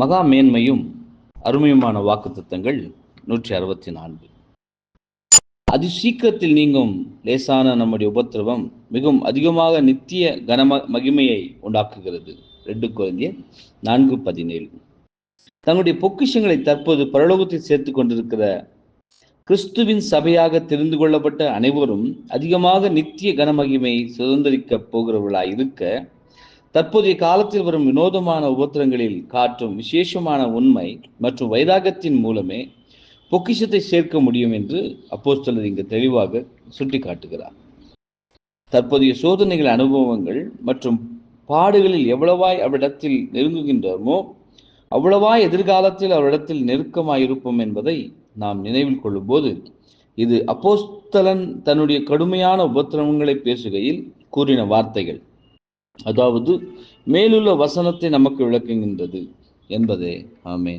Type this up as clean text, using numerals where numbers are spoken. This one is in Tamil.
மகா மேன்மையும் அருமையுமான வாக்குத்தத்தங்கள் 164. அதிசீக்கிரத்தில் நீங்கும் லேசான நம்முடைய உபத்திரவம் மிகவும் அதிகமாக நித்திய மகிமையை உண்டாக்குகிறது. 2 கொரிந்தியர் 4:17. தங்களுடைய பொக்கிஷங்களை தற்போது பரலோகத்தில் சேர்த்து கொண்டிருக்கிற கிறிஸ்துவின் சபையாக தெரிந்து கொள்ளப்பட்ட அனைவரும் அதிகமாக நித்திய கனமகிமையை சுதந்திரிக்கப் போகிறவர்களாய் இருக்க, தற்போதைய காலத்தில் வரும் வினோதமான உபத்திரங்களில் காட்டும் விசேஷமான உண்மை மற்றும் வைராகத்தின் மூலமே பொக்கிஷத்தை சேர்க்க முடியும் என்று அப்போஸ்தலர் இங்கு தெளிவாக சுட்டி காட்டுகிறார். தற்போதைய சோதனைகள், அனுபவங்கள் மற்றும் பாடுகளில் எவ்வளவாய் அவரிடத்தில் நெருங்குகின்றோமோ அவ்வளவாய் எதிர்காலத்தில் அவரிடத்தில் நெருக்கமாயிருப்போம் என்பதை நாம் நினைவில் கொள்ளும் போது, இது அப்போஸ்தலன் தன்னுடைய கடுமையான உபத்திரவங்களை பேசுகையில் கூறின வார்த்தைகள், அதாவது மேலுள்ள வசனத்தை நமக்கு விளக்குகின்றது என்பதே. ஆமென்.